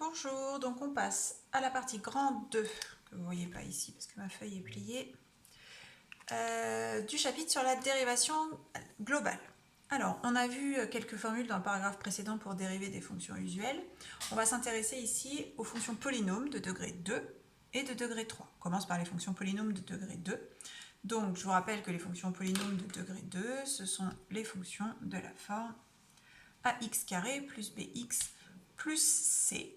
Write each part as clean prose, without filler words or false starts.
Bonjour, donc on passe à la partie grande 2, que vous ne voyez pas ici parce que ma feuille est pliée, du chapitre sur la dérivation globale. Alors, on a vu quelques formules dans le paragraphe précédent pour dériver des fonctions usuelles. On va s'intéresser ici aux fonctions polynômes de degré 2 et de degré 3. On commence par les fonctions polynômes de degré 2. Donc, je vous rappelle que les fonctions polynômes de degré 2, ce sont les fonctions de la forme ax carré plus bx plus c.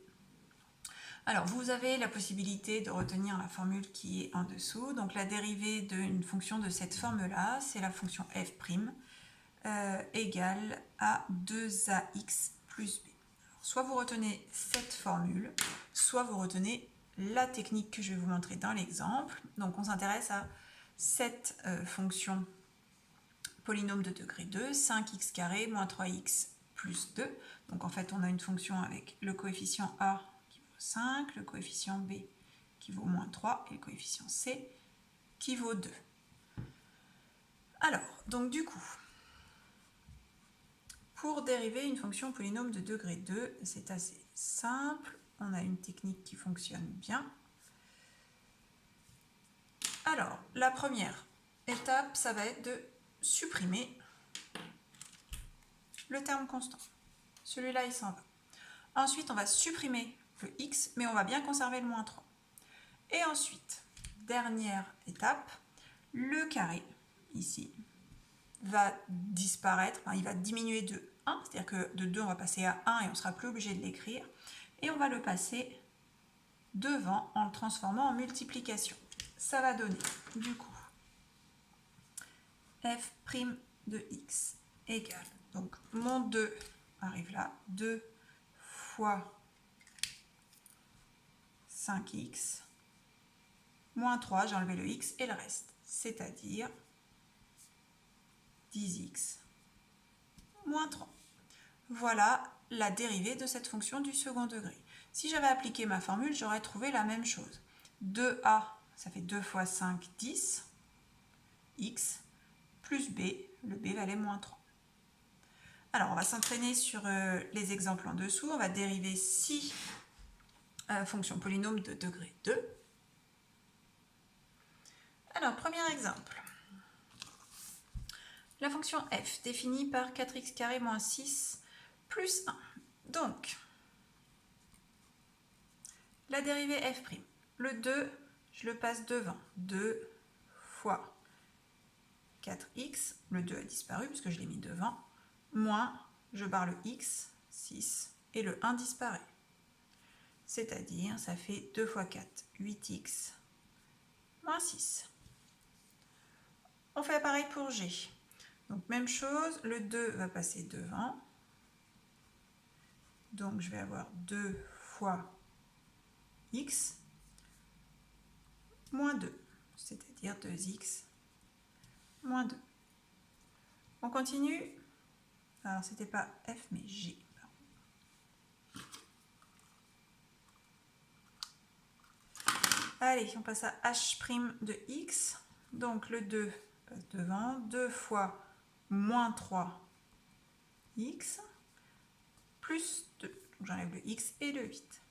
Alors, vous avez la possibilité de retenir la formule qui est en dessous. Donc, la dérivée d'une fonction de cette forme-là, c'est la fonction f' égale à 2ax plus b. Alors, soit vous retenez cette formule, soit vous retenez la technique que je vais vous montrer dans l'exemple. Donc, on s'intéresse à cette fonction polynôme de degré 2, 5x carré moins 3x plus 2. Donc, en fait, on a une fonction avec le coefficient a 5, le coefficient b qui vaut moins 3 et le coefficient c qui vaut 2. Alors, donc du coup, pour dériver une fonction polynôme de degré 2, c'est assez simple. On a une technique qui fonctionne bien. Alors, la première étape, ça va être de supprimer le terme constant. Celui-là, il s'en va. Ensuite, on va supprimer le x, mais on va bien conserver le moins 3. Et ensuite, dernière étape, le carré, ici, va disparaître, enfin, il va diminuer de 1, c'est-à-dire que de 2, on va passer à 1 et on ne sera plus obligé de l'écrire. Et on va le passer devant en le transformant en multiplication. Ça va donner, du coup, f' de x égale, donc mon 2 arrive là, 2 fois 5x, moins 3, j'ai enlevé le x et le reste, c'est-à-dire 10x moins 3. Voilà la dérivée de cette fonction du second degré. Si j'avais appliqué ma formule, j'aurais trouvé la même chose. 2a, ça fait 2 fois 5, 10, x, plus b, le b valait moins 3. Alors, on va s'entraîner sur les exemples en dessous. On va dériver 6 fonctions polynômes de degré 2. Alors, premier exemple. La fonction f définie par 4x carré moins 6 plus 1. Donc, la dérivée f'. Le 2, je le passe devant. 2 fois 4x, le 2 a disparu puisque je l'ai mis devant, moins, je barre le x, 6, et le 1 disparaît. C'est-à-dire, ça fait 2 fois 4, 8x, moins 6. On fait pareil pour g. Donc, même chose, le 2 va passer devant. Donc, je vais avoir 2 fois x, moins 2, c'est-à-dire 2x, moins 2. On continue. Alors, c'était pas f, mais g. Allez, on passe à h' de x. Donc, le 2 passe devant. 2 fois moins 3x plus 2. Donc, j'enlève le x et le 8.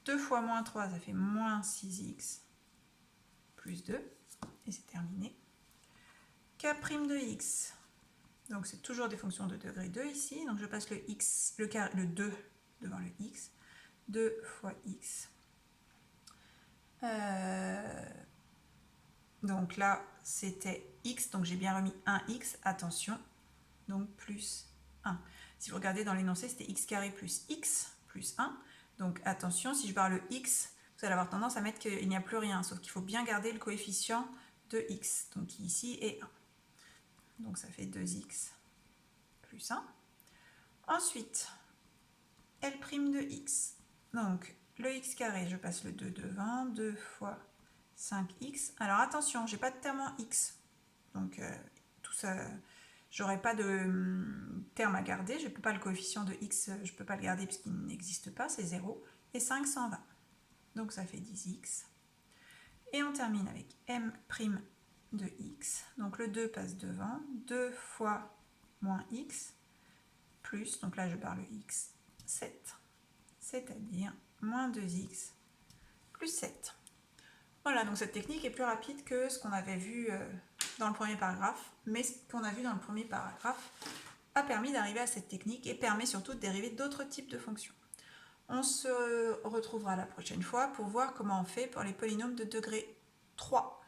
2 fois moins 3, ça fait moins 6x plus 2. Et c'est terminé. K' de x. Donc, c'est toujours des fonctions de degré 2 ici. Donc, je passe le 2 devant le x. 2 fois x. Donc là, c'était x. Donc, j'ai bien remis 1x. Attention. Donc, plus 1. Si vous regardez dans l'énoncé, c'était x carré plus x plus 1. Donc, attention, si je barre le x, vous allez avoir tendance à mettre qu'il n'y a plus rien. Sauf qu'il faut bien garder le coefficient de x. Donc, qui ici est 1. Donc, ça fait 2x plus 1. Ensuite, L' de x. Donc, le x carré, je passe le 2 devant. 2 fois 5x. Alors, attention, je n'ai pas de terme en x. Donc, tout ça, j'aurai pas de terme à garder. Je ne peux pas le coefficient de x, je ne peux pas le garder puisqu'il n'existe pas, c'est 0. Et 5 s'en va. Donc, ça fait 10x. Et on termine avec M' de x. Donc, le 2 passe devant. 2 fois moins x plus, donc là je barre le x, 7, c'est-à-dire moins 2x plus 7. Voilà, donc cette technique est plus rapide que ce qu'on avait vu dans le premier paragraphe, mais ce qu'on a vu dans le premier paragraphe a permis d'arriver à cette technique et permet surtout de dériver d'autres types de fonctions. On se retrouvera la prochaine fois pour voir comment on fait pour les polynômes de degré 3.